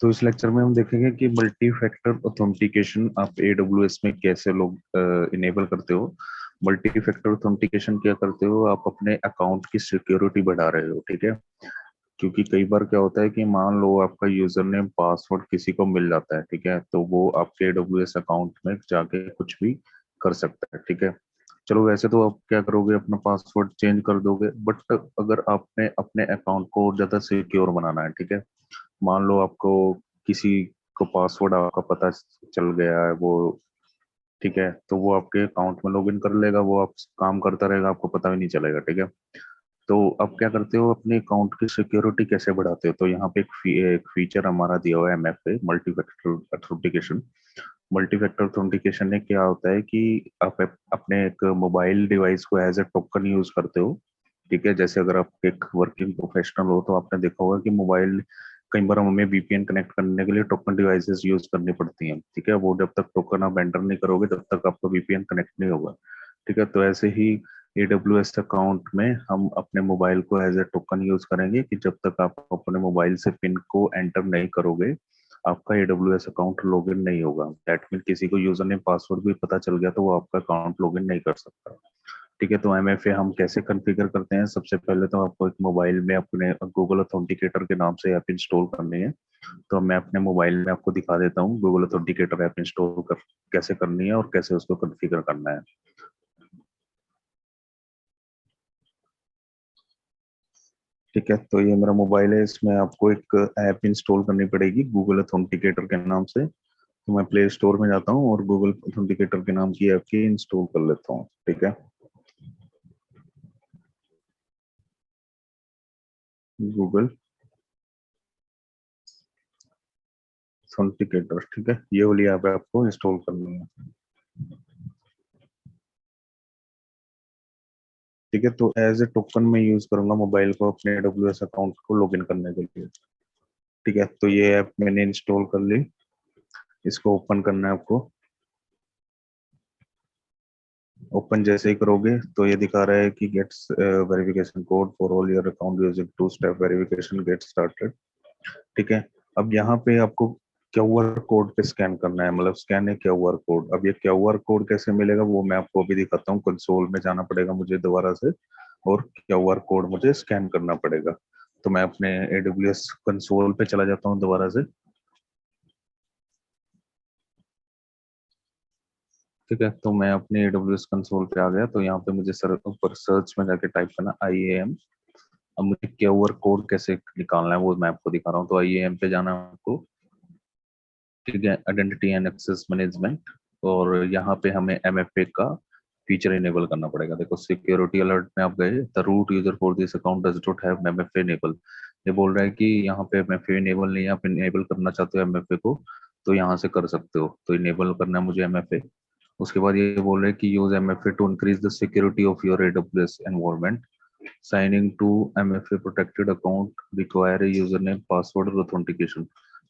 तो इस लेक्चर में हम देखेंगे कि मल्टी फैक्टर ऑथेंटिकेशन आप एडब्ल्यूएस में कैसे लोग इनेबल करते हो। मल्टी फैक्टर ऑथेंटिकेशन क्या करते हो, आप अपने अकाउंट की सिक्योरिटी बढ़ा रहे हो, ठीक है। क्योंकि कई बार क्या होता है कि मान लो आपका यूजर नेम पासवर्ड किसी को मिल जाता है, ठीक है, तो वो आपके एडब्ल्यूएस अकाउंट में जाके कुछ भी कर सकता है, ठीक है। चलो वैसे तो आप क्या करोगे, अपना पासवर्ड चेंज कर दोगे, बट अगर आपने अपने अकाउंट को और ज्यादा सिक्योर बनाना है, ठीक है। मान लो आपको किसी को पासवर्ड आपका पता चल गया है वो, ठीक है, तो वो आपके अकाउंट में लॉगिन कर लेगा, वो आप काम करता रहेगा, आपको पता भी नहीं चलेगा, ठीक है। तो आप क्या करते हो, अपने अकाउंट की सिक्योरिटी कैसे बढ़ाते हो, तो यहाँ पे एक फीचर हमारा दिया हुआ है MFA, multi factor authentication. Multi factor authentication में क्या होता है कि आप अपने एक मोबाइल डिवाइस को एज ए टोकन यूज करते हो, ठीक है। जैसे अगर आप एक वर्किंग प्रोफेशनल हो तो आपने देखा होगा कि मोबाइल कई बार हमें वीपीएन कनेक्ट करने के लिए टोकन डिवाइसेस यूज करनी पड़ती हैं, ठीक है। वो जब तक टोकन आप एंटर नहीं करोगे तब तक आपका वीपीएन कनेक्ट नहीं होगा, ठीक है। तो ऐसे ही AWS अकाउंट में हम अपने मोबाइल को एज ए टोकन यूज करेंगे कि जब तक आप अपने मोबाइल से पिन को एंटर नहीं करोगे आपका AWS अकाउंट लॉगिन नहीं होगा। दैट मीन किसी को यूजर नेम पासवर्ड भी पता चल गया तो वो आपका अकाउंट लॉगिन नहीं कर सकता, ठीक है। तो एमएफए हम कैसे कॉन्फ़िगर करते हैं, सबसे पहले तो आपको एक मोबाइल में अपने गूगल ऑथेंटिकेटर के नाम से ऐप इंस्टॉल करनी है। तो मैं अपने मोबाइल में आपको दिखा देता हूँ गूगल ऑथेंटिकेटर ऐप इंस्टॉल कर कैसे करनी है और कैसे उसको कॉन्फ़िगर करना है, ठीक है। तो ये मेरा मोबाइल है, इसमें आपको एक ऐप इंस्टॉल करनी पड़ेगी गूगल ऑथेंटिकेटर के नाम से। तो मैं प्ले स्टोर में जाता हूँ और गूगल ऑथेंटिकेटर के नाम की ऐप की इंस्टॉल कर लेता हूँ, ठीक है। गूगल ऑथेंटिकेटर, ठीक है, ये वाली ऐप आपको इंस्टॉल करनी है, ठीक है। तो एज ए टोकन मैं यूज करूंगा मोबाइल को अपने AWS अकाउंट को लॉगिन करने के लिए, ठीक है। तो ये ऐप मैंने इंस्टॉल कर ली, इसको ओपन करना है आपको। ओपन जैसे ही करोगे तो ये दिखा रहा है कि gets verification code for all your account using two step verification get started, ठीक है। अब यहाँ पे आपको क्यूआर कोड पे स्कैन करना है, मतलब स्कैन है क्यूआर कोड। अब ये क्यूआर कोड कैसे मिलेगा वो मैं आपको अभी दिखाता हूँ। कंसोल में जाना पड़ेगा मुझे दोबारा से और क्यूआर कोड मुझे स्कैन करना पड़ेगा। तो मैं अपने AWS कंसोल पे चला जाता हूँ दोबारा से, ठीक है। तो मैं अपने AWS कंसोल पे आ गया। तो यहाँ पे मुझे सर ऊपर सर्च में जाके टाइप करना IAM। अब मुझे क्यूआर कोड कैसे निकालना है वो मैं आपको दिखा रहा हूँ। तो IAM पे जाना है आपको, ठीक है, आइडेंटिटी एंड एक्सेस मैनेजमेंट। और यहाँ पे हमें एमएफए का फीचर इनेबल करना पड़ेगा। देखो सिक्योरिटी अलर्ट में आप गए, the root user for this account does not have MFA enable. ये बोल रहा है कि यहाँ पे एमएफए इनेबल नहीं है, आप इनेबल करना चाहते हो एमएफए को तो यहाँ से कर सकते हो। तो इनेबल करना है मुझे एमएफए। उसके बाद ये बोल रहे हैं कि use MFA to increase the security of your AWS environment. Signing to MFA protected account require user name password और ऑथेंटिकेशन।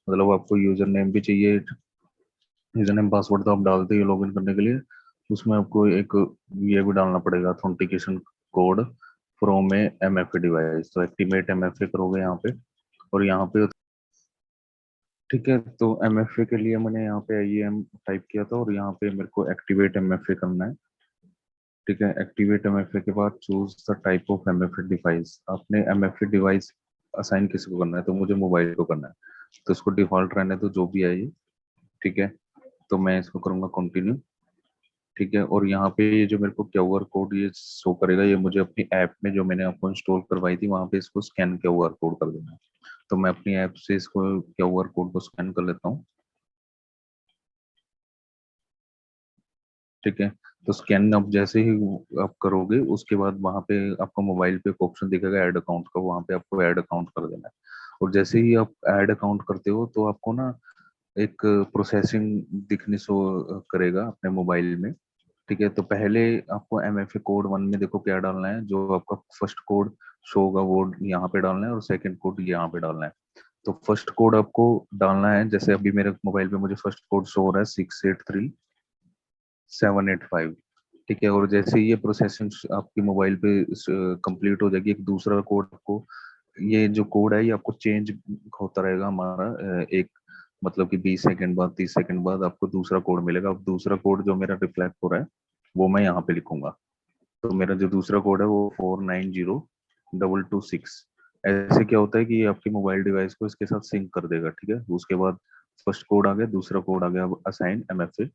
मतलब आपको यूजर नेम भी चाहिए, यूजर नेम पासवर्ड तो आप डालते ही लॉगिन करने के लिए, उसमें आपको एक ये भी डालना पड़ेगा authentication code from A MFA device. तो एक्टिवेट एमएफए करोगे यहाँ पे और यहाँ पे, ठीक है। तो एमएफए के लिए मैंने यहाँ पे IAM टाइप किया था और यहाँ पे मेरे को एक्टिवेट एमएफए करना है, ठीक है। एक्टिवेट एमएफए के बाद choose the type of MFA device. आपने एमएफए डिवाइस असाइन किसी को करना है, तो मुझे मोबाइल को करना है, तो इसको डिफॉल्ट रहने दो जो भी है ये, ठीक है। तो मैं इसको करूंगा कंटिन्यू, ठीक है। और यहाँ पे ये जो मेरे को क्यूआर कोड ये शो करेगा, ये मुझे अपनी ऐप में जो मैंने आपको इंस्टॉल करवाई थी वहां पे इसको स्कैन क्यूआर कोड कर देना है। तो मैं अपनी ऐप से इसको क्यूआर कोड को स्कैन कर लेता हूँ, ठीक है। तो स्कैन अब जैसे ही आप करोगे उसके बाद वहां पे आपको मोबाइल पे एक ऑप्शन दिखेगा ऐड अकाउंट का, वहां पे आपको ऐड अकाउंट कर देना है। और जैसे ही आप ऐड अकाउंट करते हो तो आपको ना एक प्रोसेसिंग दिखनी शो करेगा अपने मोबाइल में, ठीक है। तो पहले आपको एमएफए कोड 1 में देखो क्या डालना है, जो आपका फर्स्ट कोड शो होगा वो यहाँ पे डालना है और सेकंड कोड यहाँ पे डालना है। तो फर्स्ट कोड आपको डालना है, जैसे अभी मेरे मोबाइल पे मुझे फर्स्ट कोड शो हो रहा है 683785, ठीक है। और जैसे ही ये प्रोसेसिंग आपकी मोबाइल पे कंप्लीट हो जाएगी, एक दूसरा कोड आपको, ये जो कोड है ये आपको चेंज होता रहेगा हमारा, एक मतलब कि 20 सेकंड बाद, 30 सेकंड बाद आपको दूसरा कोड मिलेगा। अब दूसरा कोड जो मेरा रिफ्लेक्ट हो रहा है वो मैं यहाँ पे लिखूंगा। तो मेरा जो दूसरा कोड है वो 490226। ऐसे क्या होता है कि ये आपके मोबाइल डिवाइस को इसके साथ सिंक कर देगा, ठीक है। उसके बाद फर्स्ट कोड आ गया, दूसरा कोड आ गया असाइन MFA,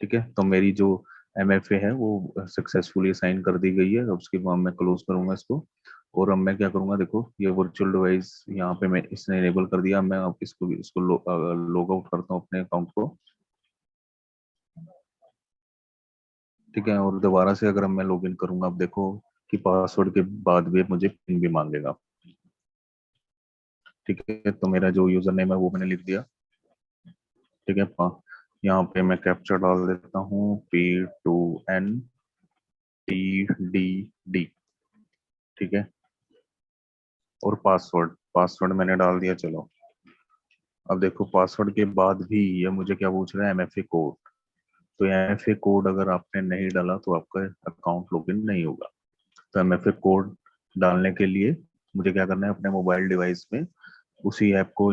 ठीक है। तो मेरी जो MFA है वो सक्सेसफुली असाइन कर दी गई है। अब उसके बाद मैं क्लोज करूंगा इसको। और अब मैं क्या करूंगा, देखो ये वर्चुअल डिवाइस यहाँ पे मैं इसने इनेबल कर दिया। मैं अब इसको लॉग आउट करता हूँ अपने अकाउंट को, ठीक है। और दोबारा से अगर मैं लॉग इन करूंगा, अब देखो कि पासवर्ड के बाद भी मुझे पिन भी मांगेगा, ठीक है। तो मेरा जो यूजर नेम है वो मैंने लिख दिया, ठीक है। यहाँ पे मैं कैप्चा डाल देता हूँ, P2NTDD, ठीक है। और पासवर्ड पासवर्ड मैंने डाल दिया, चलो। अब देखो पासवर्ड के बाद भी ये मुझे क्या पूछ रहा है, MFA कोड। तो MFA कोड अगर आपने नहीं डाला तो आपका अकाउंट लॉगिन नहीं होगा। तो MFA कोड डालने के लिए मुझे क्या करना है, अपने मोबाइल डिवाइस में उसी ऐप को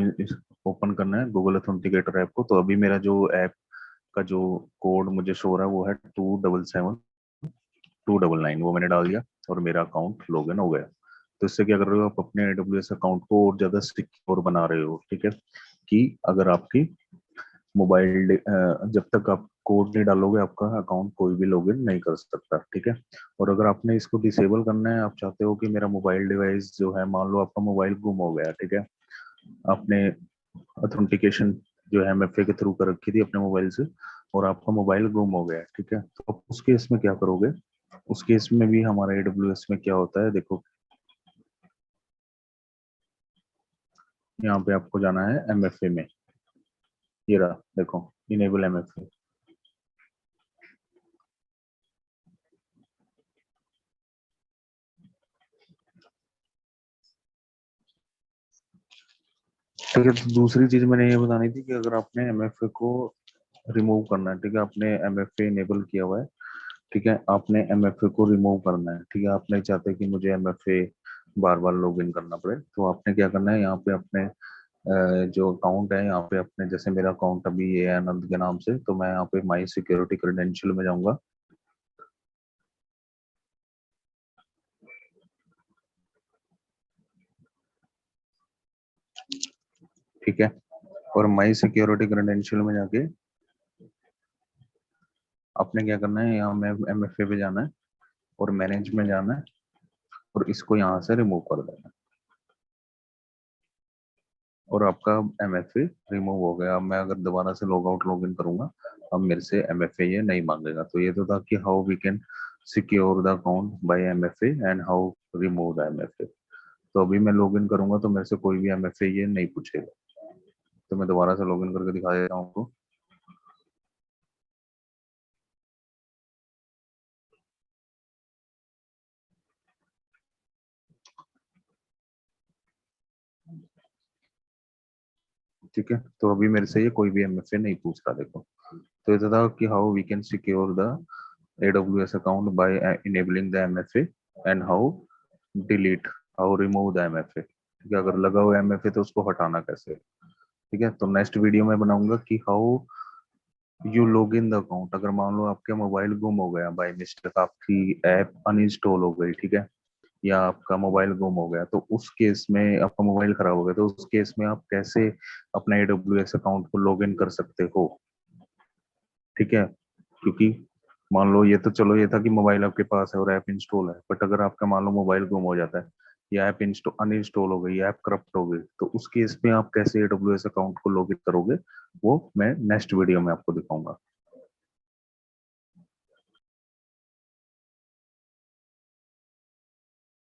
ओपन करना है, गूगल ऑथेंटिकेटर ऐप को। तो अभी मेरा जो ऐप का जो कोड मुझे शो रहा है वो है 277299, वो मैंने डाल दिया और मेरा अकाउंट लॉगिन हो गया। तो इससे क्या कर रहे हो, आप अपने AWS अकाउंट को और ज्यादा सिक्योर बना रहे हो, ठीक है। कि अगर आपकी मोबाइल जब तक आप कोड नहीं डालोगे आपका अकाउंट कोई भी लॉगिन नहीं कर सकता, ठीक है। और अगर आपने इसको डिसेबल करना है, आप चाहते हो कि मेरा मोबाइल डिवाइस जो है, मान लो आपका मोबाइल गुम हो गया, ठीक है। आपने ऑथेंटिकेशन जो है MFA के थ्रू कर रखी थी अपने मोबाइल से, और आपका मोबाइल गुम हो गया, ठीक है। तो आप उस केस में क्या करोगे, उस केस में भी हमारा AWS में क्या होता है, देखो यहाँ पे आपको जाना है MFA में, ये रहा देखो, इनेबल MFA। ठीक है। तो दूसरी चीज मैंने ये बतानी थी कि अगर आपने MFA को रिमूव करना है, ठीक है, आपने MFA इनेबल किया हुआ है, ठीक है, आपने MFA को रिमूव करना है, ठीक है। आप नहीं चाहते कि मुझे MFA bar bar log in करना पड़े, तो आपने क्या करना है, यहाँ पे अपने जो अकाउंट है यहाँ पे अपने, जैसे मेरा अकाउंट अभी ये है आनंद के नाम से, तो मैं यहाँ पे माई सिक्योरिटी क्रेडेंशियल में जाऊंगा, ठीक है। और माई सिक्योरिटी क्रेडेंशियल में जाके आपने क्या करना है, यहाँ में MFA पे जाना है और मैनेज में जाना है और इसको यहाँ से रिमूव कर देना है। और आपका MFA रिमूव हो गया। अब मैं अगर दोबारा से लॉग आउट लॉग इन करूंगा, अब मेरे से MFA ये नहीं मांगेगा। तो ये तो था कि how we can secure the account by MFA and how remove the MFA। तो अभी मैं लॉग इन करूंगा तो मेरे से कोई भी MFA ये नहीं पूछेगा। तो मैं दोबारा से लॉग इन करके दिखा देता हूँ आपको, ठीक है। तो अभी मेरे से ये कोई भी MFA नहीं पूछ रहा, देखो। तो ये था कि how we can secure the AWS account by enabling the MFA and delete how remove the MFA, ठीक है। अगर लगा हुआ MFA तो उसको हटाना कैसे, ठीक है। तो नेक्स्ट वीडियो में बनाऊंगा कि how you log in the account. अगर मान लो आपके मोबाइल गुम हो गया बाय मिस्टेक, आपकी ऐप अनइंस्टॉल हो गई, ठीक है, या आपका मोबाइल गुम हो गया, तो उस केस में आपका मोबाइल खराब हो गया, तो उस केस में आप कैसे अपना AWS अकाउंट को लॉग इन कर सकते हो, ठीक है। क्योंकि मान लो ये तो चलो ये था कि मोबाइल आपके पास है और ऐप इंस्टॉल है, बट अगर आपका मान लो मोबाइल गुम हो जाता है या ऐप इंस्टॉल अनइंस्टॉल हो गई, ऐप करप्ट हो गई, तो उस केस में आप कैसे AWS अकाउंट को लॉग इन करोगे, वो मैं नेक्स्ट वीडियो में आपको दिखाऊंगा।